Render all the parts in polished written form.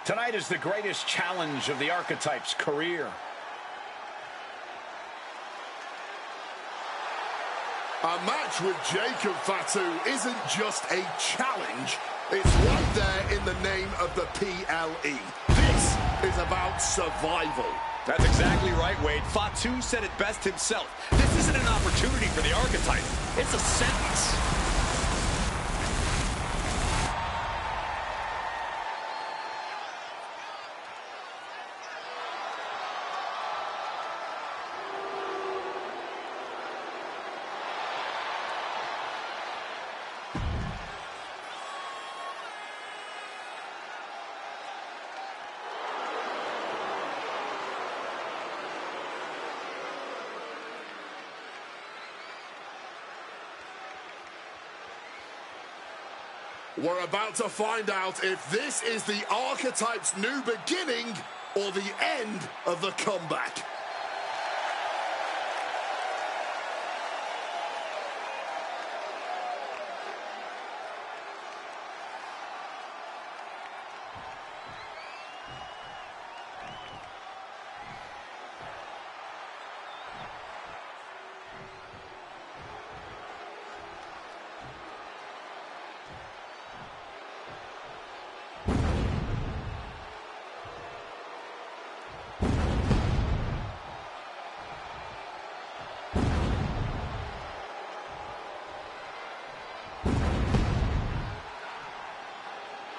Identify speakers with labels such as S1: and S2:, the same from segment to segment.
S1: Tonight is the greatest challenge of the Archetype's career.
S2: A match with Jacob Fatu isn't just a challenge, it's right there in the name of the PLE. This is about survival.
S3: That's exactly right, Wade. Fatu said it best himself. This isn't an opportunity for the Archetype. It's a sentence.
S2: We're about to find out if this is the Archetype's new beginning or the end of the comeback.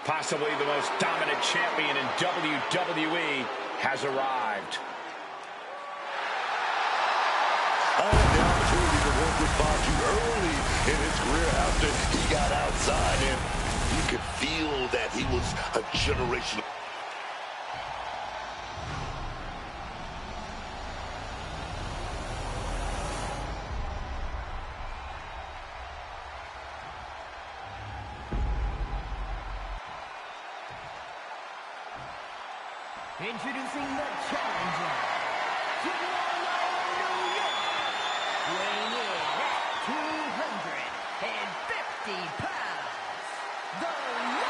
S1: Possibly the most dominant champion in WWE has arrived.
S4: I had the opportunity to work with Fatu early in his career after he got outside, and you could feel that he was a generational.
S5: Introducing the challenger, from Long Island, New York, weighing in at 250 pounds, the Wild Man.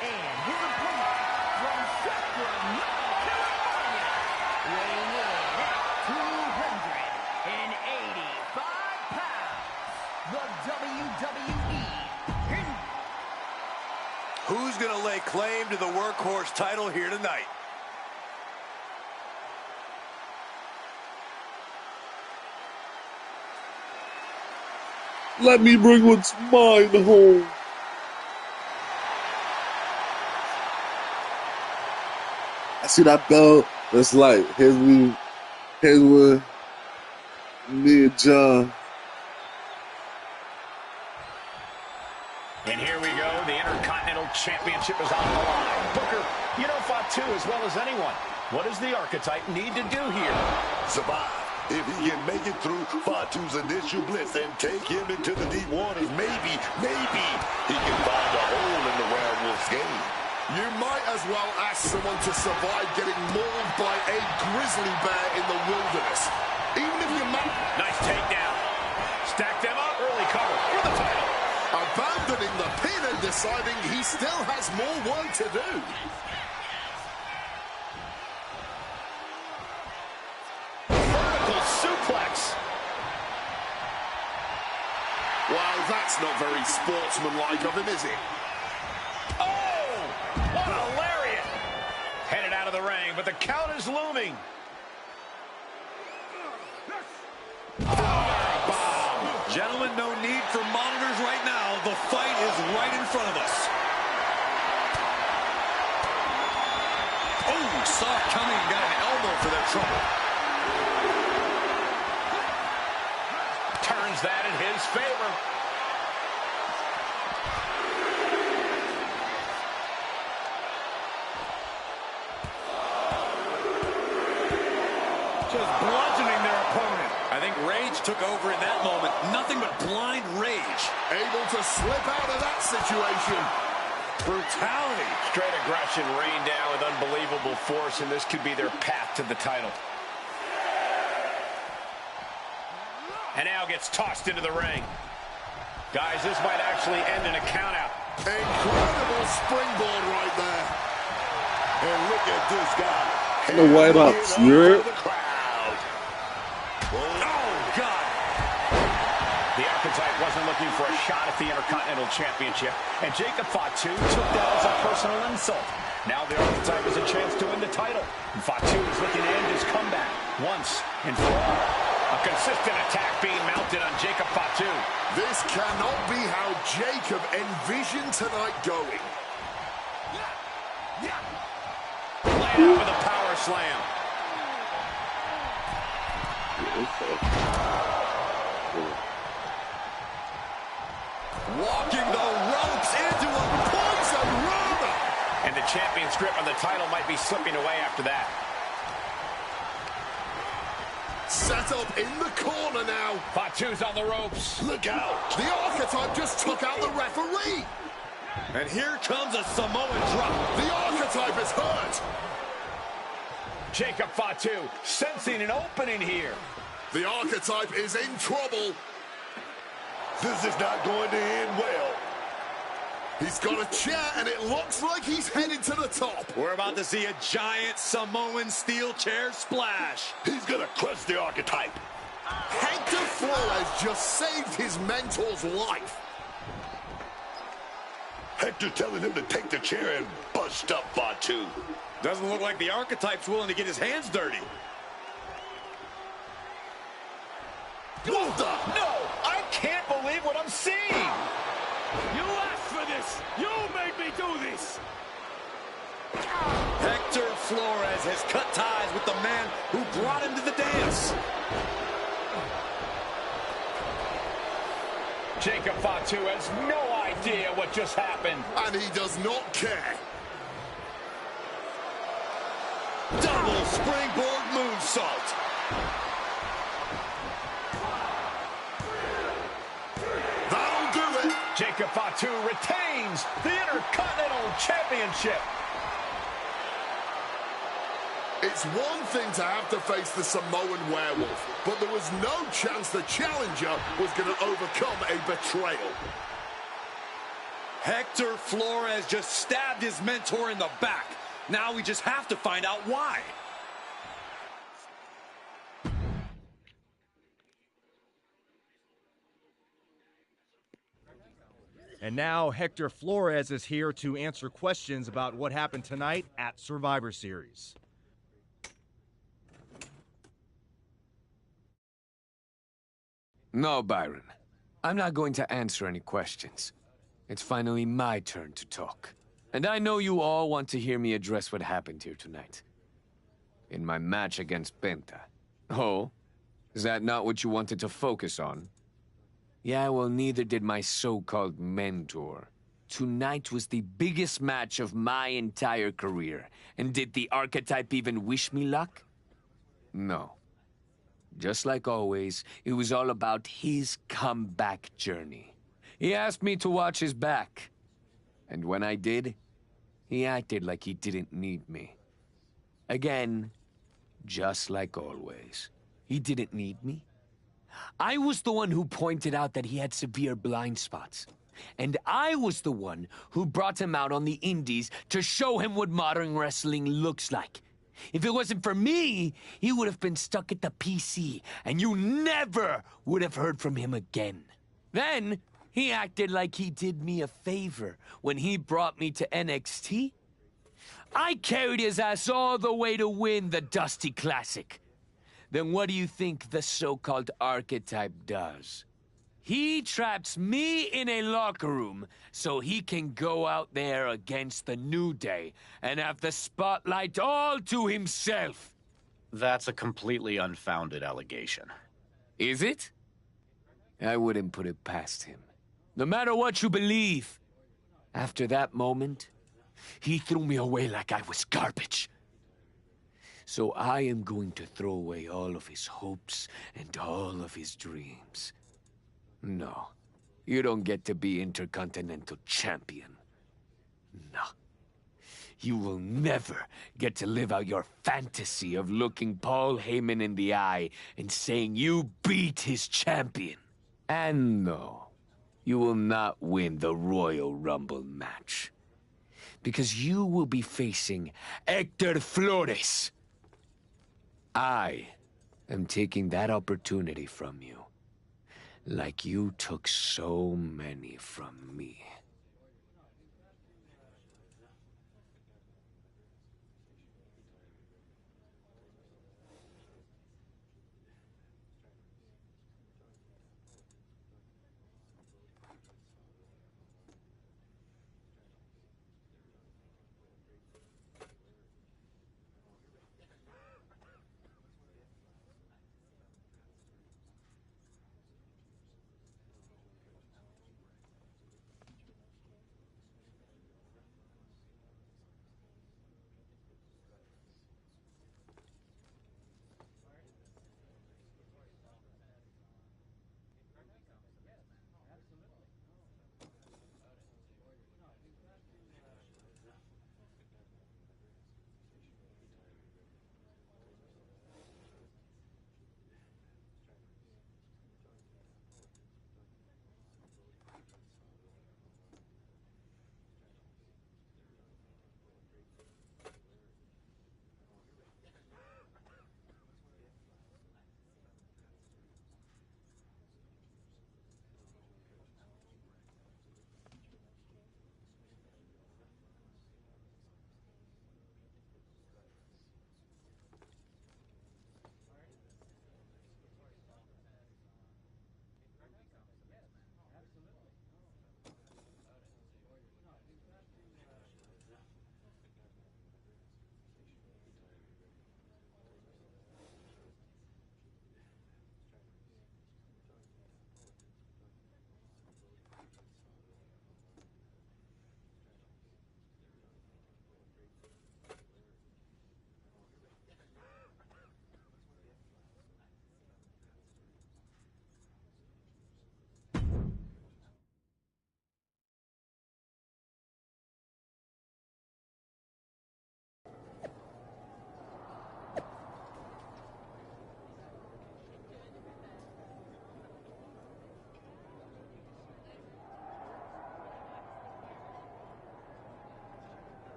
S5: And his opponent from Sacramento, California, weighing in at 285 pounds. The WWE.
S3: Who's going to lay claim to the workhorse title here tonight?
S6: Let me bring what's mine home. I see that belt. That's like, here's one, me and John.
S1: And here we go. The Intercontinental Championship is on the line. Booker, you know Fatu as well as anyone. What does the Archetype need to do here?
S4: Survive. If he can make it through Fatu's initial blitz and take him into the deep waters, maybe he can find a hole in the Wild Wolf's game.
S2: You might as well ask someone to survive getting mauled by a grizzly bear in the wilderness. Even if you
S1: Nice takedown. Stack them up. Early cover for the title.
S2: abandoning the pin and deciding he still has more work to do.
S1: Vertical suplex.
S2: Well, that's not very sportsmanlike of him, is it?
S1: Oh, what a lariat. Headed out of the ring, but the count is looming.
S3: Gentlemen, no need for monitors right now. The fight is right in front of us. Oh, saw it coming and got an elbow for that trouble.
S1: Turns that in his favor.
S3: Just bludgeoning their opponent. I think rage took over in that moment. Nothing but blind rage.
S2: Able to slip out of that situation.
S3: Brutality.
S1: Straight aggression rained down with unbelievable force, and this could be their path to the title. And now gets tossed into the ring. Guys, this might actually end in a countout.
S2: Incredible springboard right there.
S4: And look at this guy.
S6: The White Ops, you heard?
S4: The crowd.
S3: Oh, God.
S1: The Archetype wasn't looking for a shot at the Intercontinental Championship, and Jacob Fatu took that as a personal insult. Now the Archetype has a chance to win the title, and Fatu is looking to end his comeback once and for all. A consistent attack being mounted on Jacob Fatu.
S2: This cannot be how Jacob envisioned tonight going.
S1: Laying out with a power slam.
S3: Walking the ropes into a poison rana.
S1: And the champion's grip on the title might be slipping away after that.
S2: Set up in the corner now.
S1: Fatu's on the ropes.
S4: Look out.
S2: The Archetype just took out the referee.
S3: And here comes a Samoan drop.
S2: The Archetype is hurt.
S1: Jacob Fatu sensing an opening here.
S2: The Archetype is in trouble.
S4: This is not going to end well.
S2: He's got a chair, and it looks like he's headed to the top.
S3: We're about to see a giant Samoan steel chair splash.
S4: He's going to crush the Archetype.
S2: Hector Flores just saved his mentor's life.
S4: Hector telling him to take the chair and bust up Fatu.
S3: Doesn't look like the Archetype's willing to get his hands dirty.
S2: What the?
S1: No, I can't believe what I'm seeing.
S5: You asked for this. You made me do this.
S3: Hector Flores has cut ties with the man who brought him to the dance.
S1: Jacob Fatu has no idea what just happened.
S2: And he does not care.
S3: Double springboard moonsault.
S2: That'll do it.
S1: Jacob Fatu retains the Intercontinental Championship.
S2: It's one thing to have to face the Samoan werewolf, but there was no chance the challenger was going to overcome a betrayal.
S3: Hector Flores just stabbed his mentor in the back. Now we just have to find out why.
S7: And now Hector Flores is here to answer questions about what happened tonight at Survivor Series.
S8: No, Byron. I'm not going to answer any questions. It's finally my turn to talk. And I know you all want to hear me address what happened here tonight. In my match against Penta. Oh? Is that not what you wanted to focus on? Yeah, well, neither did my so-called mentor. Tonight was the biggest match of my entire career. And did the Archetype even wish me luck? No. Just like always, it was all about his comeback journey. He asked me to watch his back. And when I did, he acted like he didn't need me. Again, just like always. He didn't need me. I was the one who pointed out that he had severe blind spots. And I was the one who brought him out on the indies to show him what modern wrestling looks like. If it wasn't for me, he would have been stuck at the PC, and you never would have heard from him again. Then, he acted like he did me a favor when he brought me to NXT. I carried his ass all the way to win the Dusty Classic. Then what do you think the so-called Archetype does? He traps me in a locker room so he can go out there against the New Day and have the spotlight all to himself.
S9: That's a completely unfounded allegation.
S8: Is it? I wouldn't put it past him. No matter what you believe. After that moment, he threw me away like I was garbage. So I am going to throw away all of his hopes and all of his dreams. No, you don't get to be Intercontinental Champion. No. You will never get to live out your fantasy of looking Paul Heyman in the eye and saying you beat his champion. And no, you will not win the Royal Rumble match. Because you will be facing Hector Flores. I am taking that opportunity from you, like you took so many from me.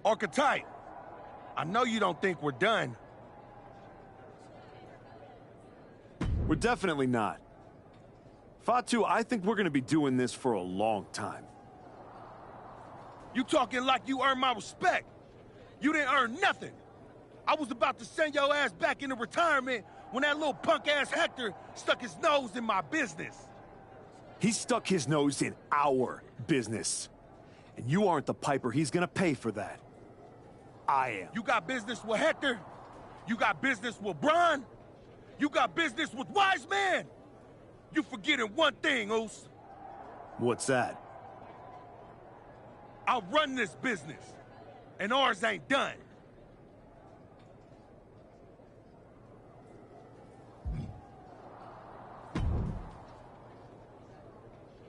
S10: Archetype, I know you don't think we're done.
S11: We're definitely not. Fatu, I think we're gonna be doing this for a long time.
S10: You talking like you earned my respect. You didn't earn nothing. I was about to send your ass back into retirement when that little punk-ass Hector stuck his nose in my business.
S11: He stuck his nose in our business. And you aren't the piper he's gonna pay for that. I am.
S10: You got business with Hector? You got business with Braun? You got business with Wise Man? You forgetting one thing, Oos.
S11: What's that?
S10: I run this business, and ours ain't done.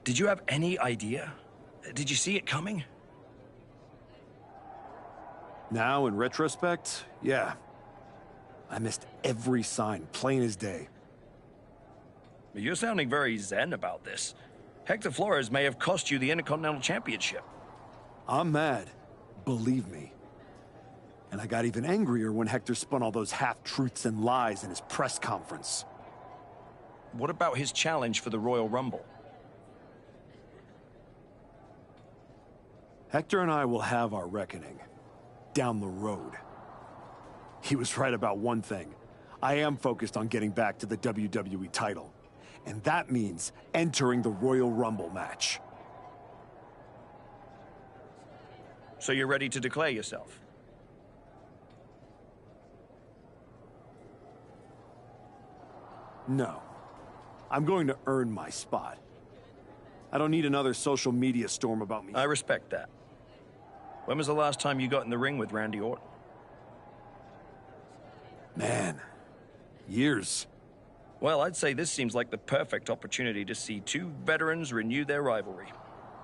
S12: Did you have any idea? Did you see it coming?
S11: Now, in retrospect, yeah. I missed every sign, plain as day.
S12: You're sounding very zen about this. Hector Flores may have cost you the Intercontinental Championship.
S11: I'm mad, believe me. And I got even angrier when Hector spun all those half-truths and lies in his press conference.
S12: What about his challenge for the Royal Rumble?
S11: Hector and I will have our reckoning. Down the road. He was right about one thing. I am focused on getting back to the WWE title. And that means entering the Royal Rumble match.
S12: So you're ready to declare yourself?
S11: No. I'm going to earn my spot. I don't need another social media storm about me.
S12: I respect that. When was the last time you got in the ring with Randy Orton?
S11: Man, years.
S12: Well, I'd say this seems like the perfect opportunity to see two veterans renew their rivalry.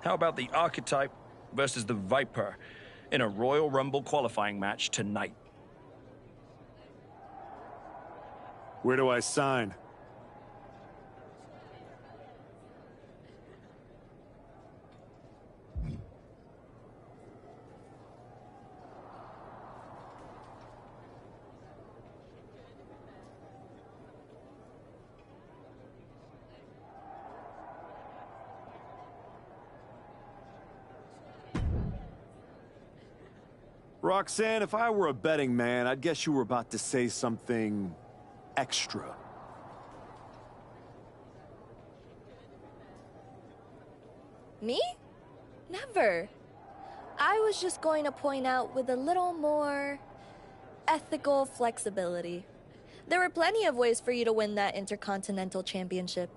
S12: How about the Archetype versus the Viper in a Royal Rumble qualifying match tonight?
S11: Where do I sign? Roxanne, if I were a betting man, I'd guess you were about to say something extra.
S13: Me? Never. I was just going to point out with a little more ethical flexibility. There were plenty of ways for you to win that Intercontinental Championship.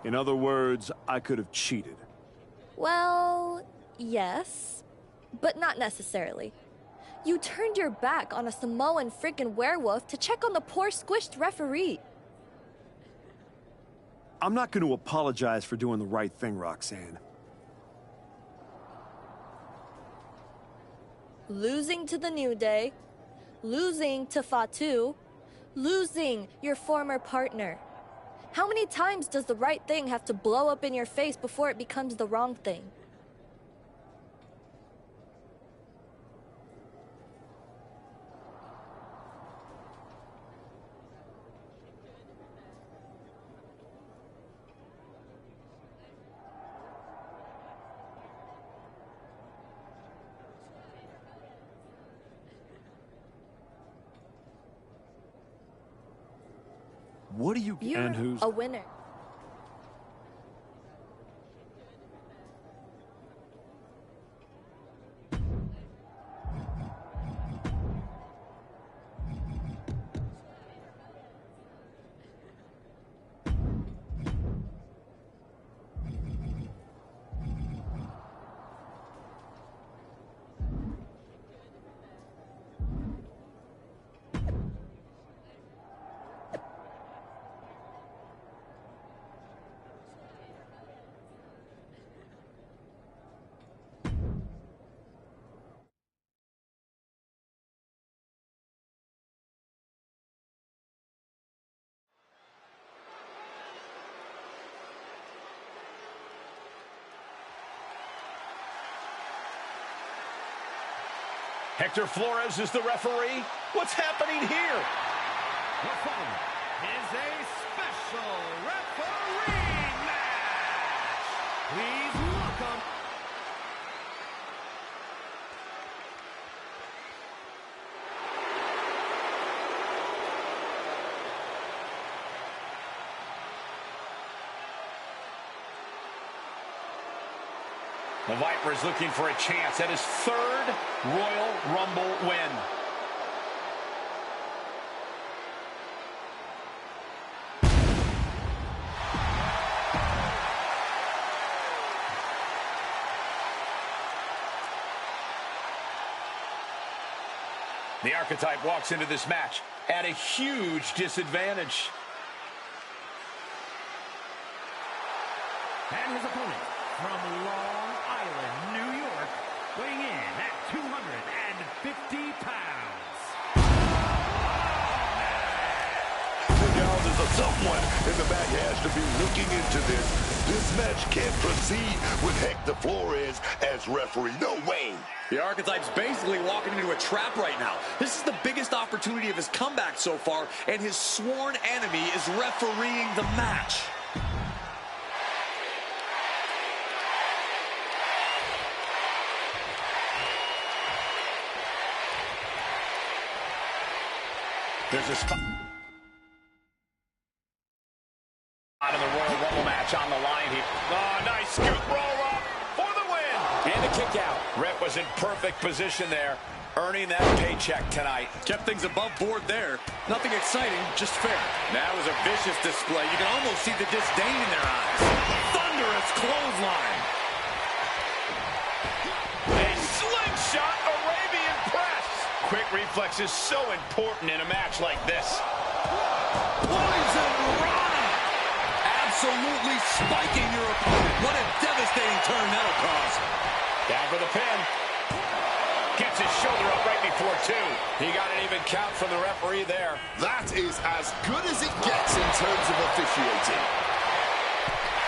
S11: In other words, I could have cheated.
S13: Well, yes, but not necessarily. You turned your back on a Samoan freaking werewolf to check on the poor squished referee.
S11: I'm not going to apologize for doing the right thing, Roxanne.
S13: Losing to the New Day, losing to Fatu, losing your former partner. How many times does the right thing have to blow up in your face before it becomes the wrong thing?
S11: What do you...
S13: You're
S11: and who's...
S13: a winner.
S1: Hector Flores is the referee. What's happening here?
S5: The following is a special referee match. Please welcome
S1: the Viper is looking for a chance at his third Royal Rumble win. The Archetype walks into this match at a huge disadvantage.
S5: and his opponent from Long Island, New York, weighing in at 250 pounds.
S4: Regardless of someone in the back has to be looking into this. This match can't proceed with Hector Flores as referee. No way.
S3: The Archetype's basically walking into a trap right now. This is the biggest opportunity of his comeback so far, and his sworn enemy is refereeing the match.
S1: There's a spot in the Royal Rumble match on the line here. Oh, nice scoop roll up for the win. And a kick out. Rhett was in perfect position there, earning that paycheck tonight.
S3: Kept things above board there. Nothing exciting, just fair.
S1: That was a vicious display. You can almost see the disdain in their eyes.
S3: Thunderous clothesline.
S1: A slingshot Arabian press. Quick reflex is so important in a match like this.
S3: Poison Rana. Absolutely spiking your opponent. What a devastating turn that'll cause.
S1: Down for the pin. Gets his shoulder up right before two. He got an even count from the referee there.
S2: That is as good as it gets in terms of officiating.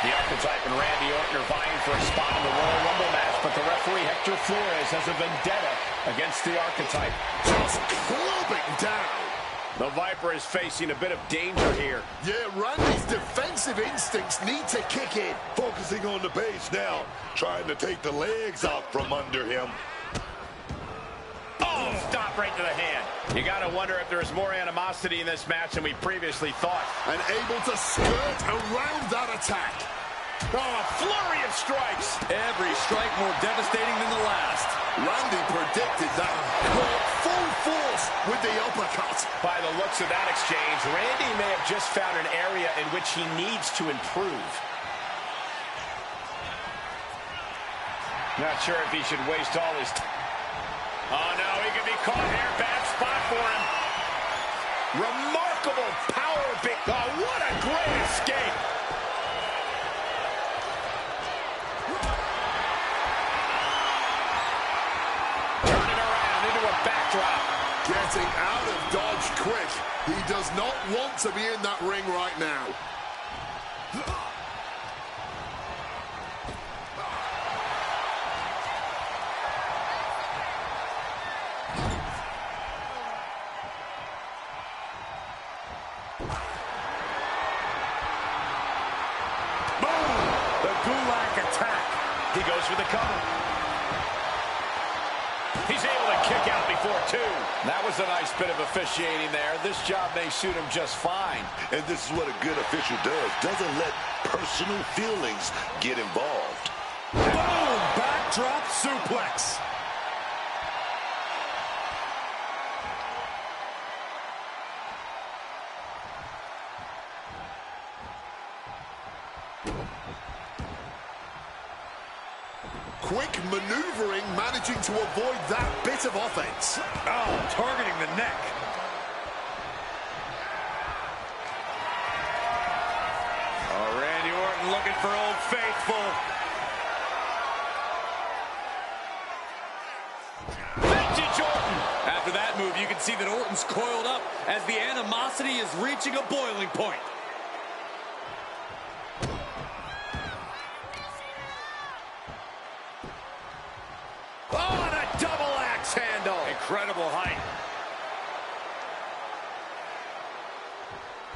S1: The Archetype and Randy Orton are vying for a spot in the Royal Rumble match, but the referee Hector Flores has a vendetta against the Archetype.
S2: Just clubbing down.
S1: The Viper is facing a bit of danger here.
S2: Yeah, Randy's defensive instincts need to kick in.
S4: Focusing on the base now, trying to take the legs out from under him.
S1: Oh, stop right to the hand. You got to wonder if there's more animosity in this match than we previously thought.
S2: And able to skirt around that attack.
S1: Oh, a flurry of strikes.
S3: Every strike more devastating than the last.
S2: Randy predicted that. Caught full force with the uppercut.
S1: By the looks of that exchange, Randy may have just found an area in which he needs to improve. Not sure if he should waste all his time. Oh, no, he could be caught here. Bad spot for him. Remarkable power. Oh, what a great escape. Turning around into a backdrop.
S2: Getting out of dodge quick. He does not want to be in that ring right now.
S1: He goes for the cover. He's able to kick out before two. That was a nice bit of officiating there. This job may suit him just fine.
S4: And this is what a good official does. Doesn't let personal feelings get involved.
S11: Boom! Backdrop suplex.
S2: Quick maneuvering, managing to avoid that bit of offense.
S3: Oh, targeting the neck. Oh, Randy Orton looking for Old Faithful. Vintage Orton. After that move, you can see that Orton's coiled up as the animosity is reaching a boiling point. incredible height.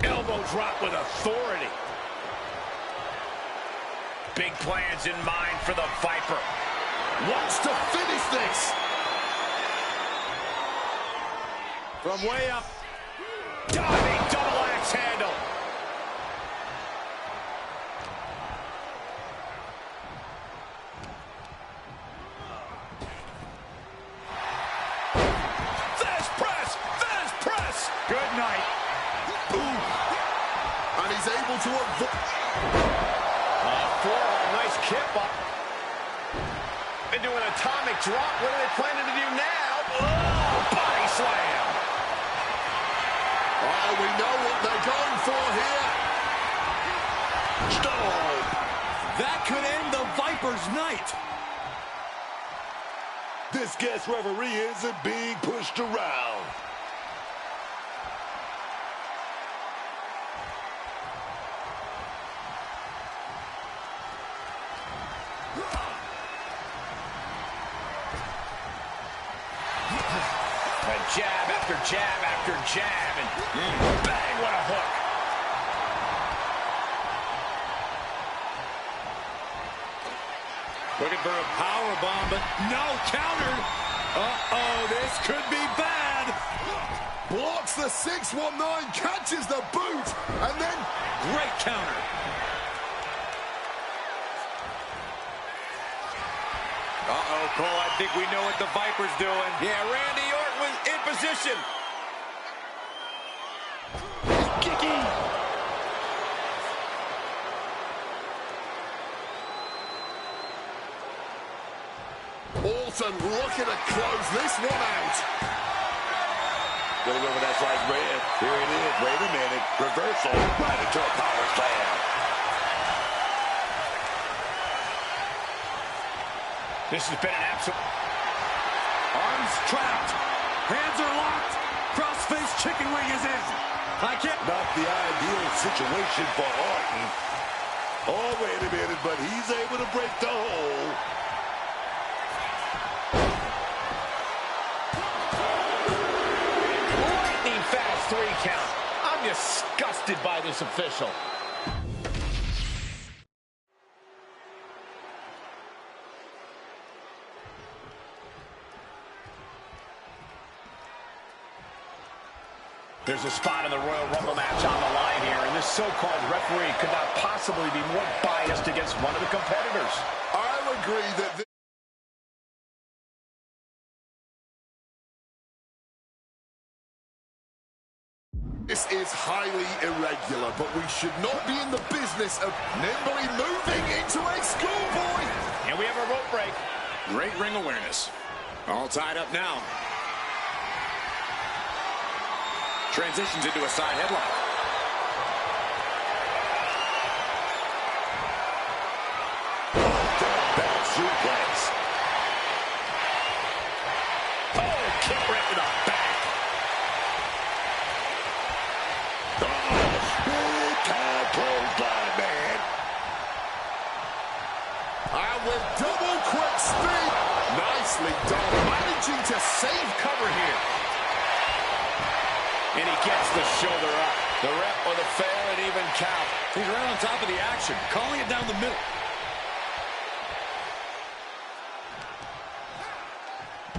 S1: Elbow drop with authority. Big plans in mind for the Viper.
S2: Wants to finish this.
S3: From way up.
S1: Diving double axe handle. Fast press.
S3: Good night.
S2: And he's able to avoid.
S1: Forearm, nice kip up. Into an atomic drop. What are they planning to do now? Oh, body slam.
S2: Oh, we know what they're going for here.
S3: Stop. That could end the Viper's night.
S4: This guest referee isn't being pushed around.
S1: Jab after jab after jab, and bang, what a hook.
S3: Looking for a power bomb, but no counter. Uh-oh, this could be bad.
S2: Blocks the 619, catches the boot, and then
S3: great counter. Uh-oh, Cole, I think we know what the Viper's doing. Yeah, Randy Orton was in position.
S4: Kicking.
S2: Orton looking to close this one out.
S4: Gonna go with that right red. Here it is. Wait a minute. Reversal. Right into a power slam.
S1: This has been an absolute...
S3: Arms trapped. Hands are locked. Crossface chicken wing is in. I can't...
S4: Not the ideal situation for Orton. Oh, wait a minute, but he's able to break the hold.
S1: Lightning fast 3 count. I'm disgusted by this official. There's a spot in the Royal Rumble match on the line here, and this so-called referee could not possibly be more biased against one of the competitors.
S2: I'll agree that this is highly irregular, but we should not be in the business of nimbly moving into a schoolboy.
S1: And we have a rope break.
S3: Great ring awareness. All tied up now. Transitions into a side headlock.
S4: Back suplex.
S1: Oh, kick right to the back.
S4: Big time clothesline, man.
S2: And with double quick speed, nicely done, managing to save cover here.
S1: And he gets the shoulder up. The rep with a fair and even count.
S3: He's right on top of the action, calling it down the middle.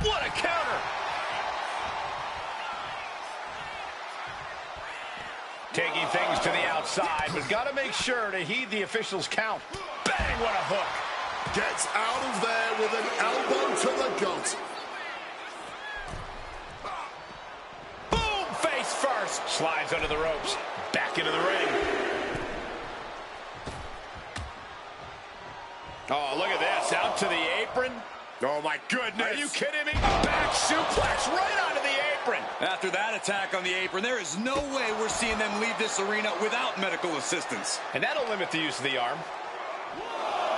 S1: What a counter! Taking things to the outside, but got to make sure to heed the official's count. Bang, what a hook.
S2: Gets out of there with an elbow to the gut.
S1: Face first. Slides under the ropes. Back into the ring. Oh, look at this. Out to the apron.
S3: Oh, my goodness.
S1: Are you kidding me? Back suplex right onto the apron.
S3: After that attack on the apron, there is no way we're seeing them leave this arena without medical assistance.
S1: And that'll limit the use of the arm.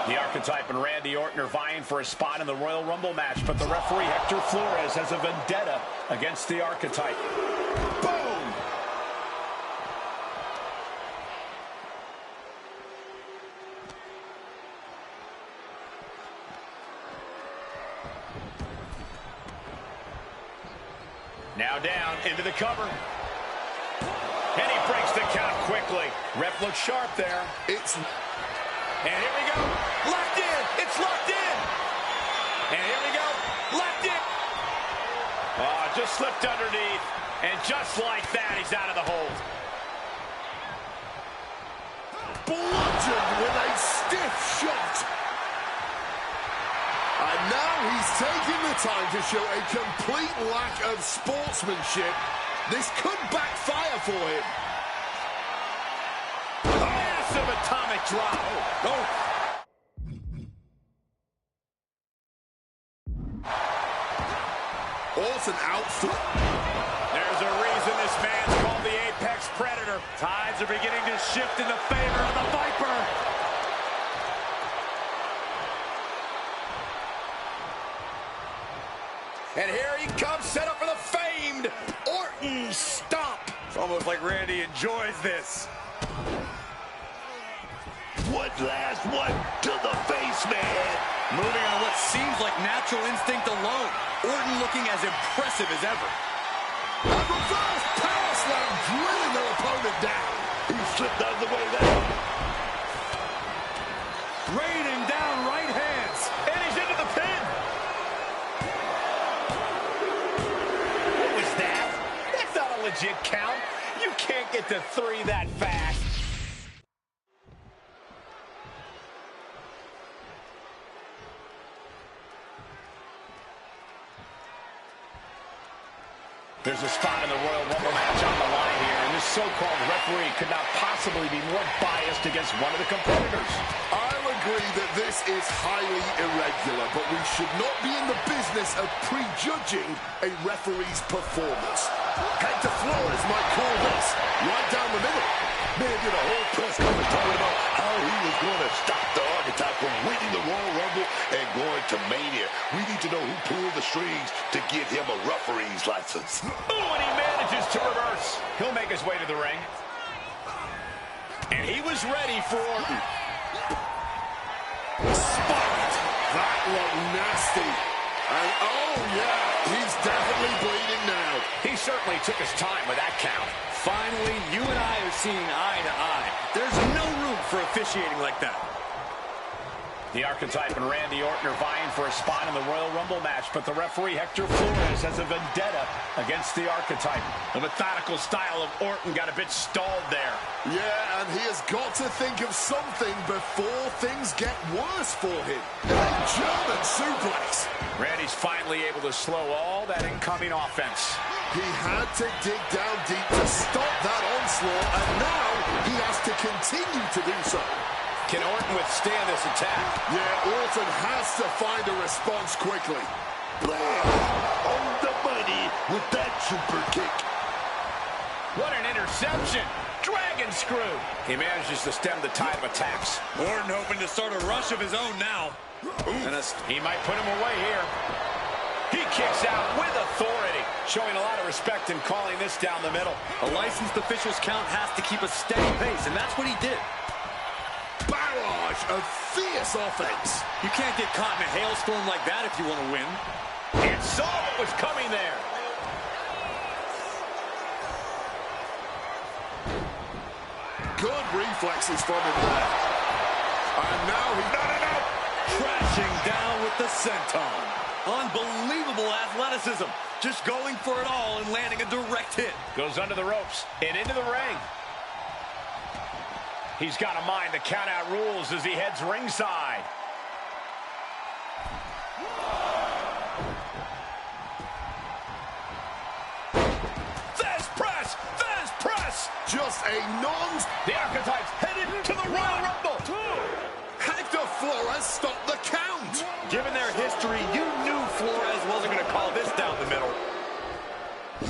S1: The Archetype and Randy Orton are vying for a spot in the Royal Rumble match, but the referee, Hector Flores, has a vendetta against the Archetype. Boom! Now down into the cover. And he breaks the count quickly. Ref looks sharp there. And here we go. Locked in. It's locked in. And here we go. Locked in. Oh, just slipped underneath. And just like that, he's out of the hold.
S2: Bludgeoned with a stiff shot. And now he's taking the time to show a complete lack of sportsmanship. This could backfire for him.
S1: Massive atomic drop. Oh.
S2: Orton out for...
S1: There's a reason this man's called the Apex Predator. Tides are beginning to shift in the favor of the Viper. And here he comes, set up for the famed Orton stomp. It's almost like Randy enjoys this.
S4: One last one to the face, man.
S3: Moving on what seems like natural instinct alone. Orton looking as impressive as ever.
S2: A reverse power slam, drilling their opponent down.
S4: He slipped out of the way there.
S3: Raining down right hands.
S1: And he's into the pin. What was that? That's not a legit count. You can't get to 3 that fast. There's a spot in the Royal Rumble match on the line here, and this so-called referee could not possibly be more biased against one of the competitors.
S2: I'll agree that this is highly irregular, but we should not be in the business of prejudging a referee's performance. Hector Flores might call this right down the middle.
S4: Man did a whole press conference talking about how he was going to stop the Archetype from winning the Royal Rumble and going to Mania. We need to know who pulled the strings to get him a referee's license.
S1: Oh, and he manages to reverse. He'll make his way to the ring. And he was ready for Orton.
S2: Spot! That looked nasty. And oh yeah, he's definitely bleeding now.
S1: He certainly took his time with that count.
S3: Finally, you and I are seeing eye to eye. There's no room for officiating like that.
S1: The Archetype and Randy Orton are vying for a spot in the Royal Rumble match, but the referee, Hector Flores, has a vendetta against the Archetype. The methodical style of Orton got a bit stalled there.
S2: Yeah, and he has got to think of something before things get worse for him. A German suplex.
S1: Randy's finally able to slow all that incoming offense.
S2: He had to dig down deep to stop that onslaught, and now he has to continue to do so.
S1: Can Orton withstand this attack?
S2: Yeah, Orton has to find a response quickly.
S4: Blam! On the money with that super kick.
S1: What an interception! Dragon screw! He manages to stem the tide of attacks.
S3: Orton hoping to start a rush of his own now.
S1: And he might put him away here. He kicks out with authority, showing a lot of respect in calling this down the middle.
S3: A licensed official's count has to keep a steady pace, and that's what he did.
S2: Barrage of fierce offense.
S3: You can't get caught in a hailstorm like that if you want to win.
S1: And saw what was coming there.
S2: Good reflexes from him there. And now he... No.
S3: Crashing down with the senton. Unbelievable athleticism. Just going for it all and landing a direct hit.
S1: Goes under the ropes and into the ring. He's got to mind the count-out rules as he heads ringside. There's press! There's press!
S2: Just a
S1: The Archetypes headed to the Royal Rumble.
S2: Hector Flores stopped the count.
S3: Given their history, you knew Flores wasn't going to call this down the middle.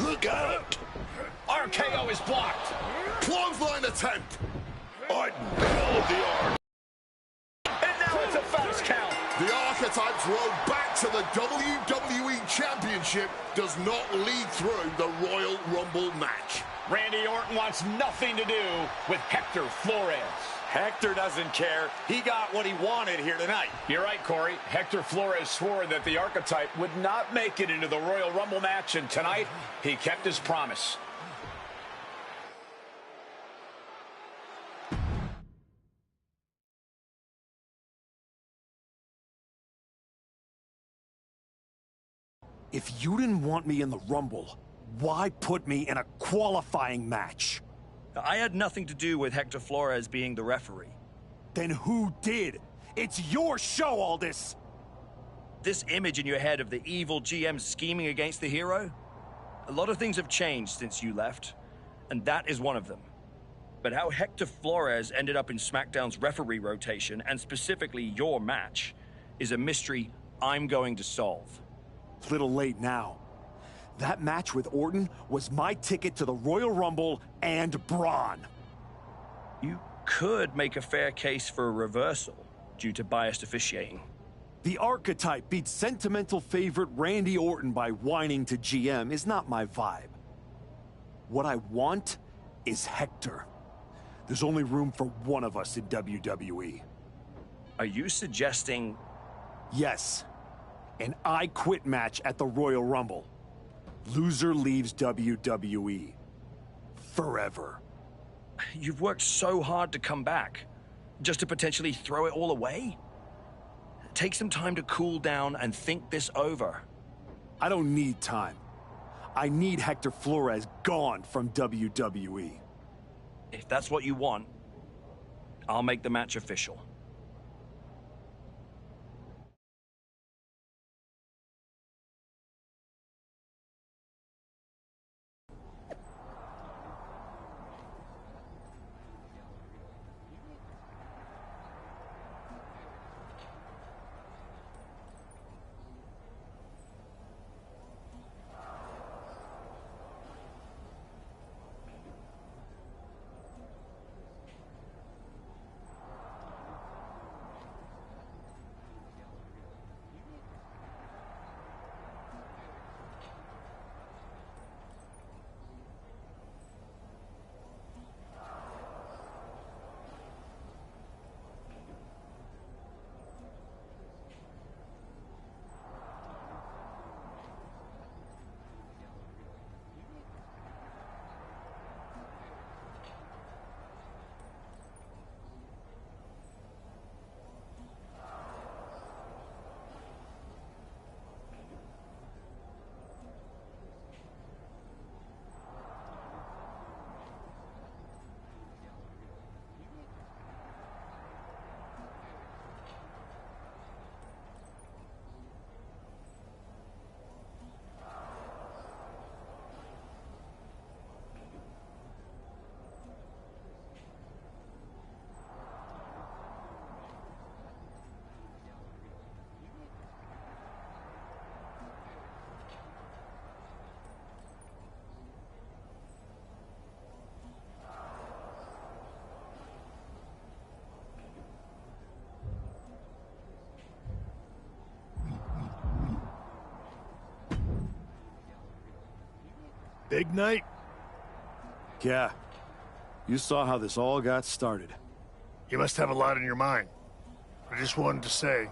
S4: Look out!
S1: RKO is blocked.
S2: Clothesline attempt.
S4: Orton held the arm.
S1: And now it's a fast count.
S2: The Archetypes road back to the WWE Championship does not lead through the Royal Rumble match.
S1: Randy Orton wants nothing to do with Hector Flores.
S3: Hector doesn't care. He got what he wanted here tonight.
S1: You're right, Corey. Hector Flores swore that the Archetype would not make it into the Royal Rumble match, and tonight he kept his promise.
S11: If you didn't want me in the Rumble, why put me in a qualifying match?
S12: I had nothing to do with Hector Flores being the referee.
S11: Then who did? It's your show, Aldis!
S12: This image in your head of the evil GM scheming against the hero? A lot of things have changed since you left, and that is one of them. But how Hector Flores ended up in SmackDown's referee rotation, and specifically your match, is a mystery I'm going to solve.
S11: It's a little late now. That match with Orton was my ticket to the Royal Rumble and Braun.
S12: You could make a fair case for a reversal due to biased officiating.
S11: The Archetype beat sentimental favorite Randy Orton by whining to GM is not my vibe. What I want is Hector. There's only room for one of us in WWE.
S12: Are you suggesting...
S11: Yes. An I Quit match at the Royal Rumble. Loser leaves WWE. Forever.
S12: You've worked so hard to come back, just to potentially throw it all away? Take some time to cool down and think this over.
S11: I don't need time. I need Hector Flores gone from WWE.
S12: If that's what you want, I'll make the match official.
S10: Big night?
S11: Yeah. You saw how this all got started.
S10: You must have a lot in your mind. I just wanted to say,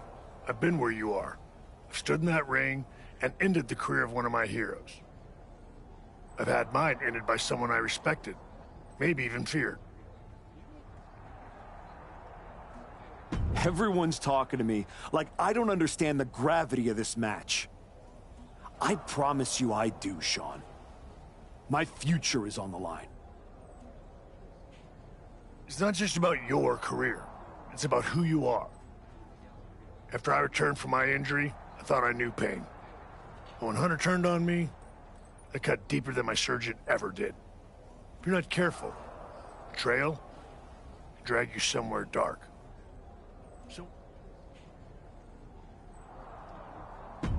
S10: I've been where you are. I've stood in that ring and ended the career of one of my heroes. I've had mine ended by someone I respected, maybe even feared.
S11: Everyone's talking to me like I don't understand the gravity of this match. I promise you I do, Sean. My future is on the line.
S10: It's not just about your career. It's about who you are. After I returned from my injury, I thought I knew pain. But when Hunter turned on me, it cut deeper than my surgeon ever did. If you're not careful, betrayal can drag you somewhere dark. So...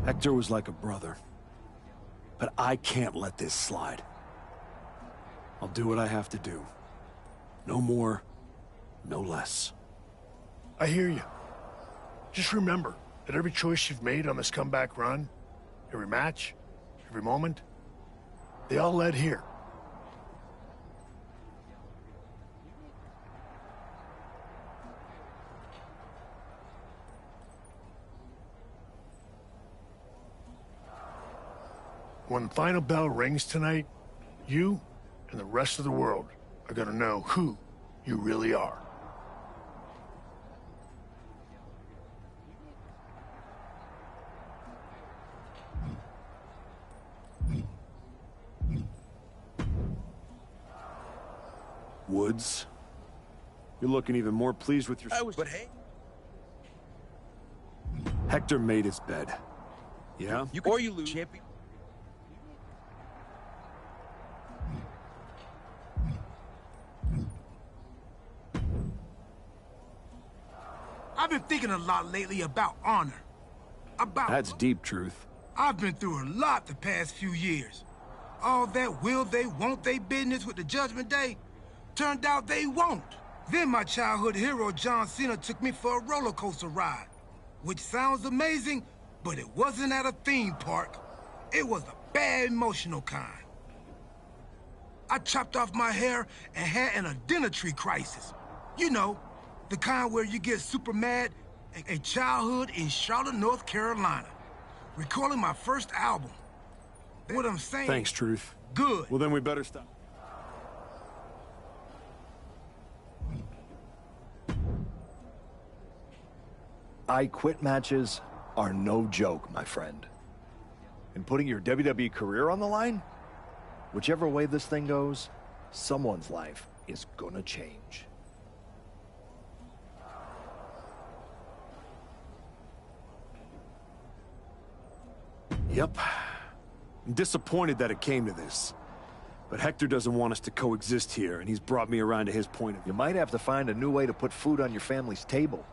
S11: Hector was like a brother. But I can't let this slide. I'll do what I have to do. No more, no less.
S10: I hear you. Just remember that every choice you've made on this comeback run, every match, every moment, they all led here.
S14: When the final bell rings tonight, you and the rest of the world are gonna know who you really are.
S11: Woods, you're looking even more pleased with your...
S10: But hey...
S11: Hector made his bed. Yeah?
S10: Or you lose. Champion.
S15: I've been thinking a lot lately about honor.
S11: That's deep, Truth.
S15: I've been through a lot the past few years. All that will they, won't they business with the Judgment Day, turned out they won't. Then my childhood hero John Cena took me for a roller coaster ride, which sounds amazing, but it wasn't at a theme park. It was a bad emotional kind. I chopped off my hair and had an identity crisis. You know, the kind where you get super mad at a childhood in Charlotte, North Carolina, recalling my first album. What I'm saying...
S11: Thanks, Truth.
S15: Good.
S11: Well, then we better stop.
S16: I quit matches are no joke, my friend. And putting your WWE career on the line? Whichever way this thing goes, someone's life is gonna change.
S11: Yep. I'm disappointed that it came to this. But Hector doesn't want us to coexist here, and he's brought me around to his point of view.
S16: You might have to find a new way to put food on your family's table.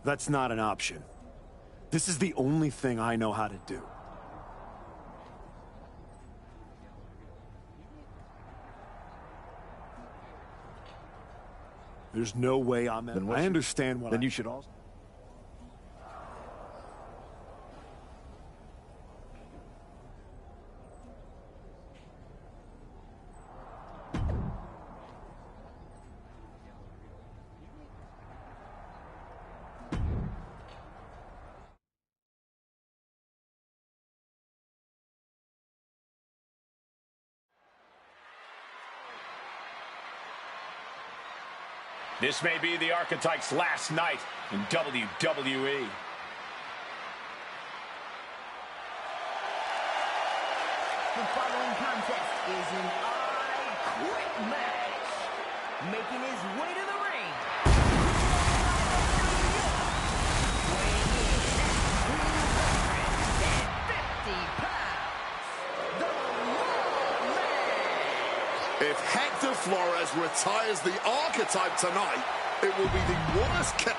S11: That's not an option. This is the only thing I know how to do. There's no way I'm... I understand what...
S16: Then you should also...
S1: This may be the Archetype's last night in WWE.
S5: The following contest is an I Quit match. Making his way to the ring. Weighing in at 250 pounds. The Raw Man.
S2: If Hector Flores retires the Archetype tonight, it will be the worst kept...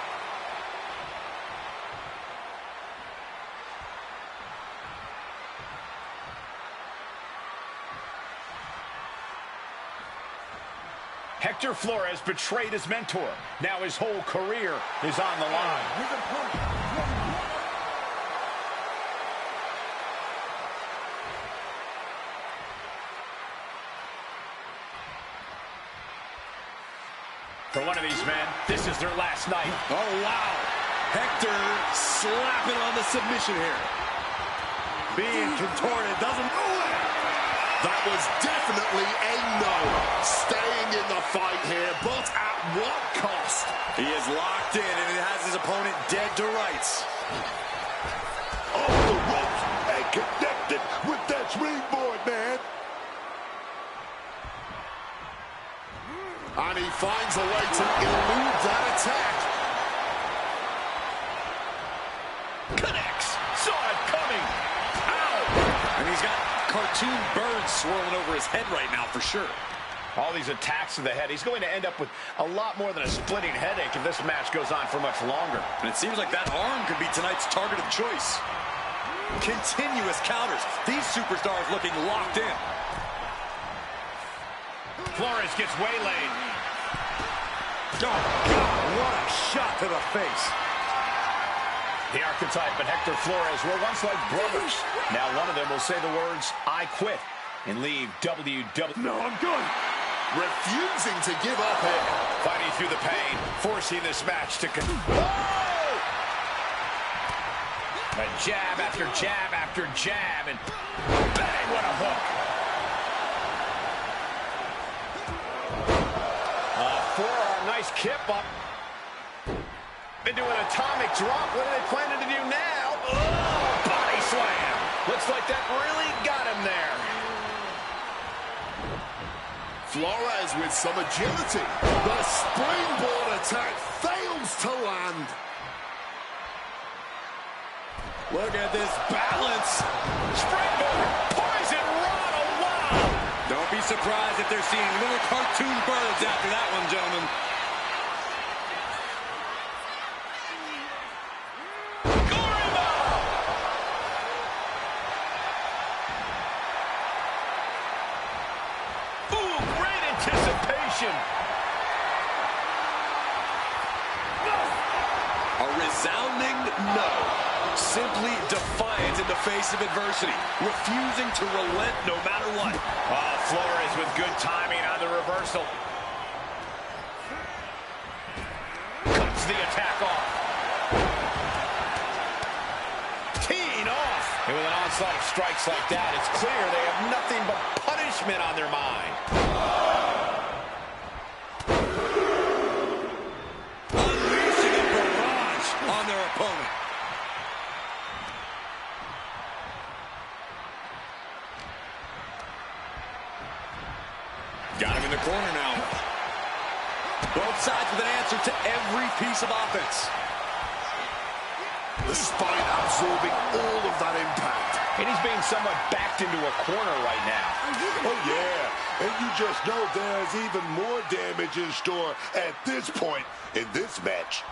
S1: Hector Flores betrayed his mentor. Now his whole career is on the line.
S5: His opponent.
S1: For one of these men, this is their last night.
S3: Oh, wow. Hector slapping on the submission here. Being contorted doesn't...
S2: That was definitely a no. Staying in the fight here, but at what cost?
S3: He is locked in, and it has his opponent dead to rights.
S4: Off the ropes and connected with that springboard, man.
S2: And he finds a way to elude that attack.
S3: Connects. Saw it coming. Ow! And he's got cartoon birds swirling over his head right now for sure.
S1: All these attacks to the head. He's going to end up with a lot more than a splitting headache if this match goes on for much longer.
S3: And it seems like that arm could be tonight's target of choice. Continuous counters. These superstars looking locked in.
S1: Flores gets waylaid.
S11: Oh, God, what a shot to the face.
S1: The Archetype and Hector Flores were once like brothers. Now one of them will say the words, "I quit," and leave WWE.
S11: No, I'm good.
S2: Refusing to give up here.
S1: Fighting through the pain, forcing this match to a jab after jab after jab, and bang, what a hook. Forearm, nice kip up. Into an atomic drop. What are they planning to do now? Oh, body slam. Looks like that really got him there.
S2: Flores with some agility. The springboard attack fails to land.
S3: Look at this balance.
S1: Springboard. Poison rod. Oh, wow.
S3: Don't be surprised if they're seeing little cartoon birds after that one, gentlemen. A resounding no. Simply defiant in the face of adversity. Refusing to relent no matter what.
S1: Oh, Flores with good timing on the reversal. Cuts the attack off. Teeing off. And with an onslaught of strikes like that, it's clear they have nothing but punishment on their mind.
S3: On their opponent. Got him in the corner now. Both sides with an answer to every piece of offense.
S2: The spine absorbing all of that impact.
S1: And he's being somewhat backed into a corner right now.
S4: Oh, yeah. And you just know there's even more damage in store at this point in this match.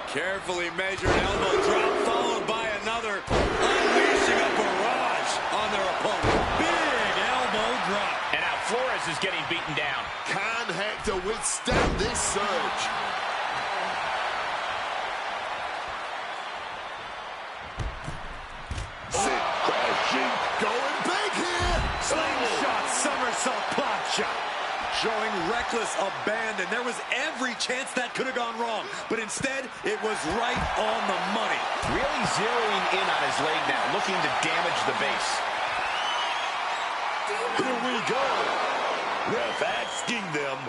S3: Carefully measured elbow drop followed by another, unleashing a barrage on their opponent. Big elbow drop.
S1: And now Flores is getting beaten down.
S2: Can Hector withstand this surge?
S4: Sit crashing.
S2: Going big here.
S11: Slingshot, somersault, pop shot.
S3: Showing reckless abandon. There was every chance that could have gone wrong, but instead, it was right on the money.
S1: Really zeroing in on his leg now, looking to damage the base.
S4: Here we go. Ref asking them.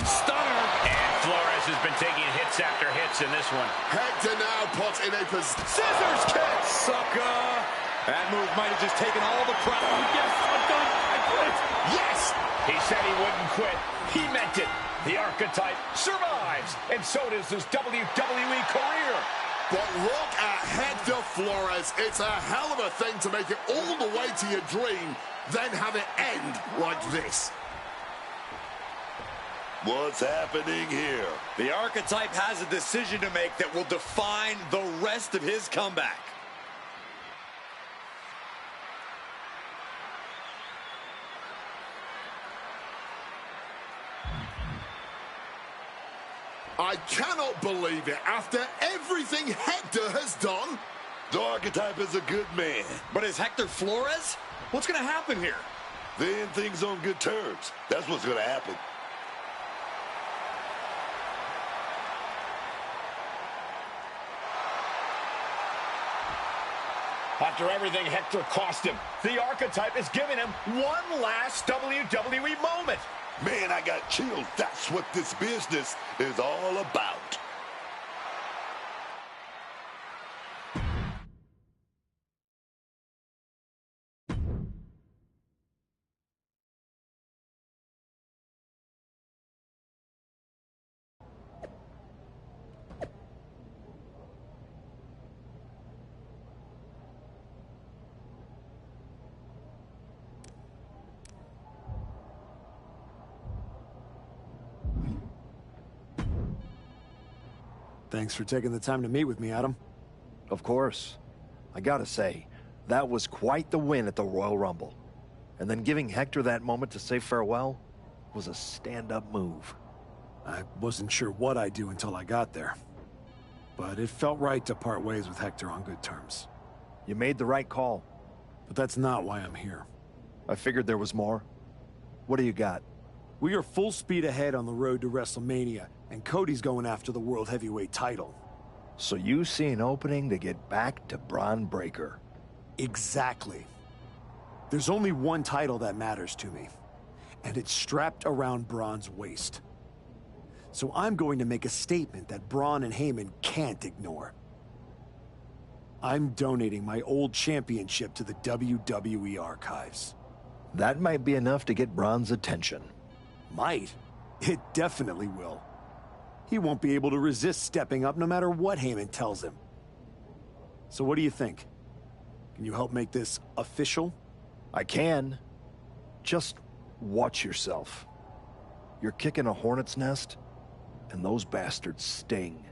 S1: Stunner. And Flores has been taking hits after hits in this one.
S2: Hector now put in a position.
S3: Scissors kick. Sucker. That move might have just taken all the pressure.
S11: Yes, I'm done. I quit.
S2: Yes!
S1: He said he wouldn't quit. He meant it. The Archetype survives, and so does his WWE career.
S2: But look at Hector Flores. It's a hell of a thing to make it all the way to your dream, then have it end like this.
S4: What's happening here?
S3: The Archetype has a decision to make that will define the rest of his comeback.
S2: I cannot believe it. After everything Hector has done.
S4: The Archetype is a good man.
S3: But is Hector Flores? What's going to happen here?
S4: They end things on good terms. That's what's going to happen.
S1: After everything Hector cost him, the Archetype is giving him one last WWE moment.
S4: Man, I got chills. That's what this business is all about.
S11: Thanks for taking the time to meet with me, Adam.
S16: Of course. I gotta say, that was quite the win at the Royal Rumble. And then giving Hector that moment to say farewell was a stand-up move.
S11: I wasn't sure what I'd do until I got there. But it felt right to part ways with Hector on good terms.
S16: You made the right call.
S11: But that's not why I'm here.
S16: I figured there was more. What do you got?
S11: We are full speed ahead on the road to WrestleMania, and Cody's going after the World Heavyweight title.
S16: So you see an opening to get back to Braun Breaker.
S11: Exactly. There's only one title that matters to me, and it's strapped around Braun's waist. So I'm going to make a statement that Braun and Heyman can't ignore. I'm donating my old championship to the WWE archives.
S16: That might be enough to get Braun's attention.
S11: Might. It definitely will. He won't be able to resist stepping up no matter what Heyman tells him. So what do you think? Can you help make this official?
S16: I can. Just watch yourself. You're kicking a hornet's nest, and those bastards sting.